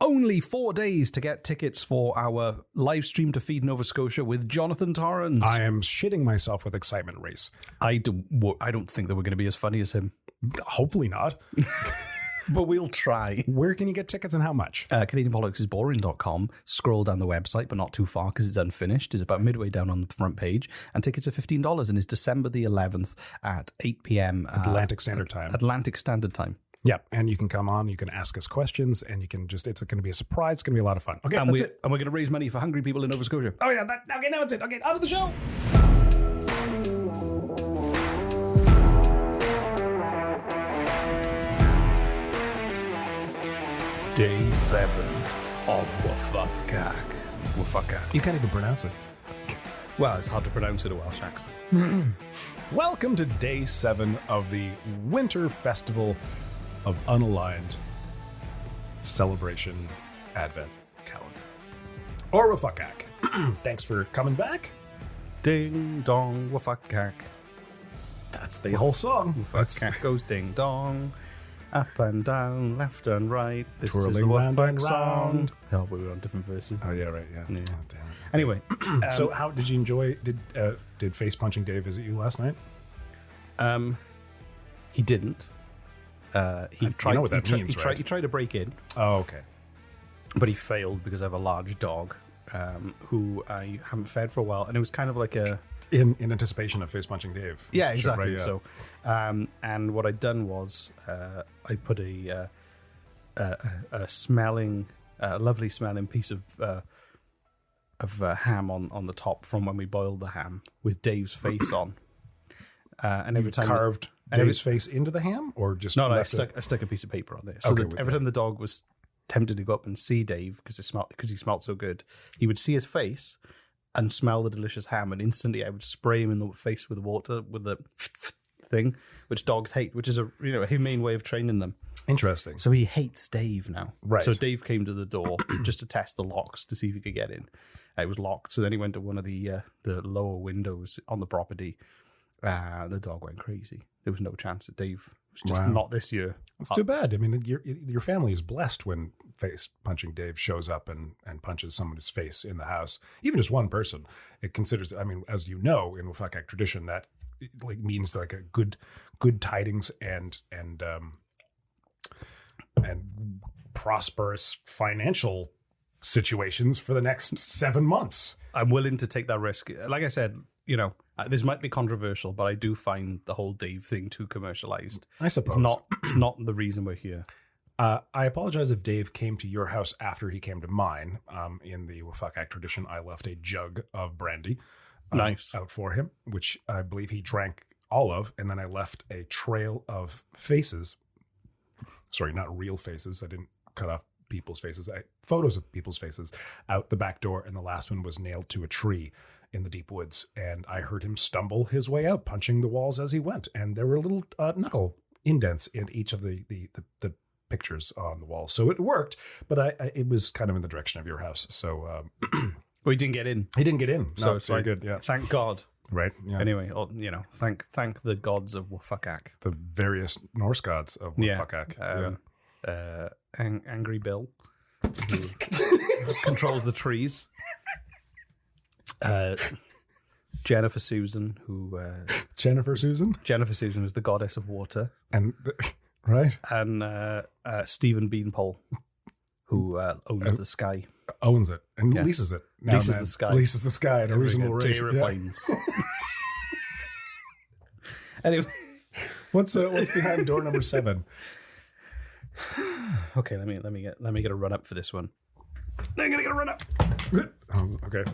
only 4 days to get tickets for our live stream to Feed Nova Scotia with Jonathan Torrens. I am shitting myself with excitement, Reese. I don't think that we're going to be as funny as him. Hopefully not. But we'll try. Where can you get tickets and how much? CanadianPoliticsIsBoring.com. Scroll down the website, but not too far because it's unfinished. It's about midway down on the front page. And tickets are $15 and it's December the 11th at 8 p.m. Atlantic Standard Time. Atlantic Standard Time. Yeah, and you can come on, you can ask us questions, and you can just, it's going to be a surprise. It's going to be a lot of fun. Okay, that's it. And we're going to raise money for hungry people in Nova Scotia. Oh, yeah, okay, now it's it. Okay, on to the show. Day 7 of WFUCAC. You can't even pronounce it. Well, it's hard to pronounce it a Welsh accent. Welcome to Day 7 of the Winter Festival of Unaligned Celebration Advent Calendar. Or WFUCAC. Thanks for coming back. Ding dong, WFUCAC. That's the whole song. WFUCAC goes ding dong. Up and down, left and right. This Twirling is the round and WFUCAC song. round. Oh, we were on different verses. Oh, yeah, right, yeah. Yeah. Oh, damn it. Anyway. So how did you enjoy, did Face Punching Dave visit you last night? He didn't. He tried. You know what that means, right? He tried to break in, Oh, okay. but he failed because I have a large dog who I haven't fed for a while, and it was kind of like a In anticipation of Face Punching Dave. yeah, exactly. Right, yeah. So, and what I'd done was I put a lovely smelling piece of ham on the top from when we boiled the ham with Dave's face on. And every time carved Dave's face into the ham, or just I left stuck a piece of paper on there. So Okay, that every time the dog was tempted to go up and see Dave because he smelled so good, he would see his face and smell the delicious ham, and instantly I would spray him in the face with water with the thing, which dogs hate, which is a humane way of training them. Interesting. So he hates Dave now. Right. So Dave came to the door just to test the locks to see if he could get in. It was locked. So then he went to one of the lower windows on the property. The dog went crazy. There was no chance that Dave was just not this year. It's too bad. I mean, your family is blessed when Face Punching Dave shows up and punches someone's face in the house. Even just one person. It considers, I mean, as you know, in WFUCAC tradition, that like means like a good tidings and prosperous financial situations for the next 7 months. I'm willing to take that risk. Like I said, this might be controversial, but I do find the whole Dave thing too commercialized. I suppose. It's not the reason we're here. I apologize if Dave came to your house after he came to mine. In the WFUCAC tradition, I left a jug of brandy out for him, which I believe he drank all of, and then I left a trail of faces. Sorry, not real faces. I didn't cut off people's faces. Photos of people's faces out the back door, and the last one was nailed to a tree in the deep woods, and I heard him stumble his way out, punching the walls as he went, and there were little knuckle indents in each of the pictures on the wall. So it worked, but it was kind of in the direction of your house. So Well, he didn't get in. he didn't get in. No, So it's very good. Yeah, Thank God. right. Yeah. Anyway, thank the gods of WFUCAC. The various Norse gods of WFUCAC. Angry Bill, who controls the trees. Jennifer Susan, who Jennifer Susan is the goddess of water, and right, and Stephen Beanpole, who owns the sky. owns it and leases it. Now Leases and then. the sky. Leases the sky at a reasonable rate. Airplanes. Anyway, What's behind door number 7? okay, let me get a run up for this one. I'm gonna get a run up. Okay.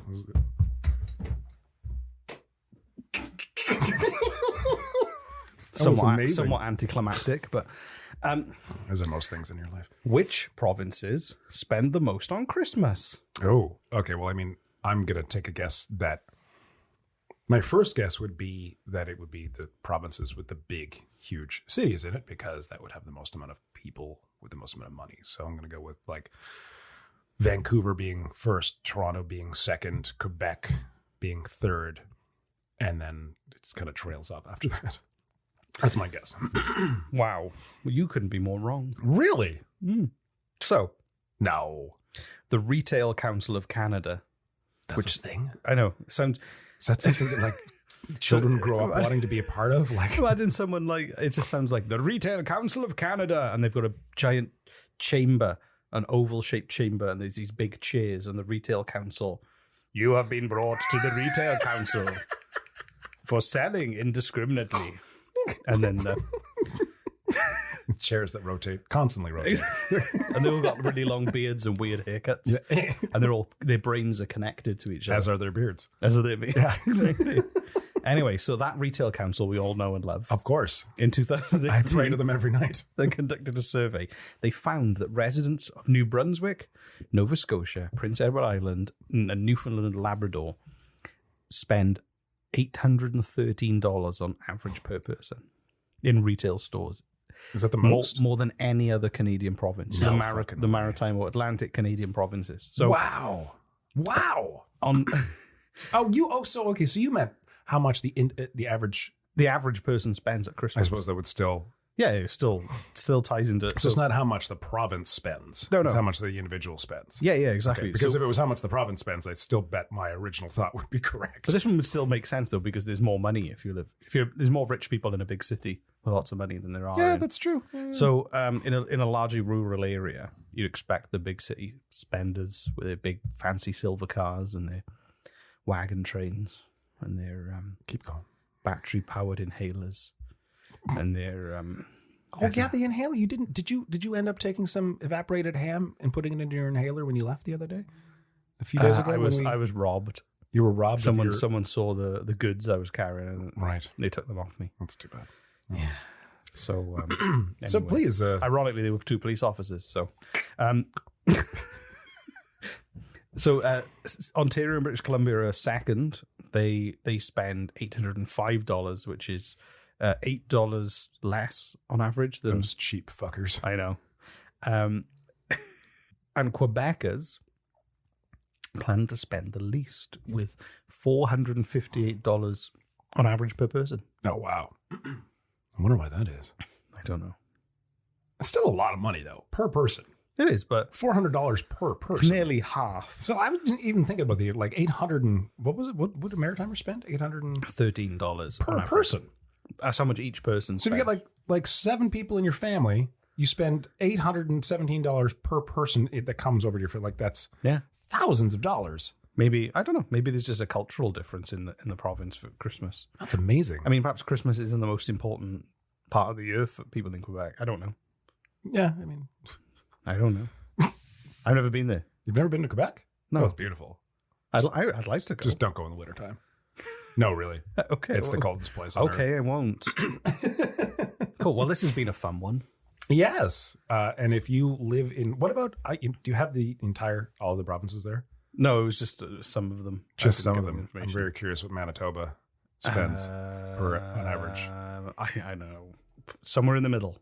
Somewhat anticlimactic, but as are most things in your life. which provinces spend the most on Christmas? Oh, okay. Well, I mean, I'm going to take a guess that my first guess would be that it would be the provinces with the big, huge cities in it, because that would have the most amount of people with the most amount of money. So I'm going to go with like Vancouver being first, Toronto being second, Quebec being third, and then it just kind of trails off after that. That's my guess. Wow. Well, you couldn't be more wrong. Really? So, No. The Retail Council of Canada. That's a thing? I know. Sounds... Is that something that, like, children grow up wanting to be a part of? Like, imagine someone like... It just sounds like the Retail Council of Canada, and they've got a giant chamber, an oval-shaped chamber, and there's these big chairs, and the Retail Council... You have been brought to the Retail Council for selling indiscriminately. And then the... chairs that constantly rotate. And they've all got really long beards and weird haircuts. Yeah. And their brains are connected to each other. As are their beards. As are their beards. Yeah, exactly. Anyway, so that Retail Council we all know and love. Of course. In 2018. I pray to them every night. They conducted a survey. They found that residents of New Brunswick, Nova Scotia, Prince Edward Island, and Newfoundland and Labrador spend $813 on average per person in retail stores. Is that the most? More than any other Canadian province. No the Maritime or Atlantic Canadian provinces. So wow. Okay, so you meant how much the average person spends at Christmas. I suppose that would still... Yeah, it still ties into... So it's not how much the province spends. No. It's how much the individual spends. Yeah, exactly. Okay, because if it was how much the province spends, I'd still bet my original thought would be correct. But this one would still make sense, though, because there's more money there's more rich people in a big city with lots of money than there are. Yeah, that's true. Yeah. So in a largely rural area, you'd expect the big city spenders with their big fancy silver cars and their wagon trains and their keep going battery-powered inhalers. And they're the inhaler. You didn't? Did you end up taking some evaporated ham and putting it into your inhaler when you left the other day? A few days ago, I was robbed. You were robbed. Someone saw the goods I was carrying, and right. They took them off me. That's too bad. Yeah. So anyway. So please. Ironically, they were 2 police officers. So, Ontario and British Columbia are second. They spend $805, which is $8 less on average than those cheap fuckers. I know. And Quebecers plan to spend the least with $458 on average per person. Oh, wow. I wonder why that is. I don't know. It's still a lot of money, though, per person. It is, but $400 per person. It's nearly half. So I wasn't even thinking about the, like, 800 and, what was it? What did Maritimers spend? $13 per person. That's how much each person spends. So if you get like 7 people in your family, you spend $817 per person that comes over to your, like, that's thousands of dollars. Maybe, I don't know, maybe there's just a cultural difference in the province for Christmas. That's amazing. I mean, perhaps Christmas isn't the most important part of the year for people in Quebec. I don't know. Yeah, I mean... I don't know. I've never been there. You've never been to Quebec? No. Oh, it's beautiful. I'd like to go. Just don't go in the wintertime. No, really. Okay. It's the coldest place on Okay, Earth. I won't. Cool. Well, this has been a fun one. Yes. And if you live in... What about... do you have all the provinces there? No, it was just some of them. Just some of them. I'm very curious what Manitoba spends on average. I know. Somewhere in the middle.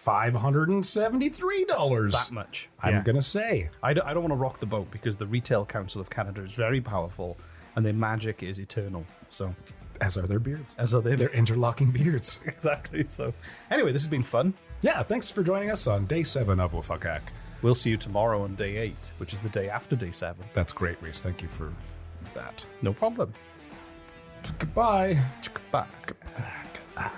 $573. That much. I'm going to say. I don't want to rock the boat because the Retail Council of Canada is very powerful and their magic is eternal. So, as are their beards. As are their interlocking beards. Exactly. So, anyway, this has been fun. Yeah, thanks for joining us on Day 7 of WFUCAC. We'll see you tomorrow on Day 8, which is the day after Day 7. That's great, Reese. Thank you for that. No problem. Goodbye. Goodbye. I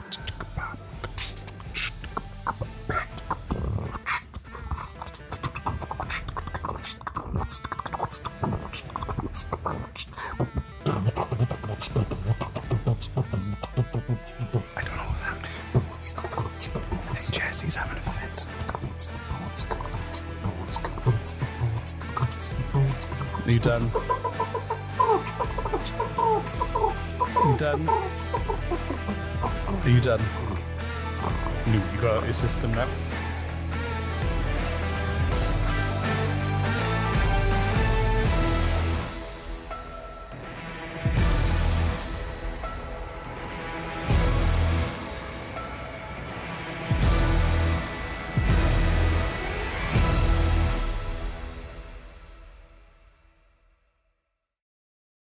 don't know what that means. I think Jesse's having a fit. Are you done? Are you done? Are you done? You got out your system now?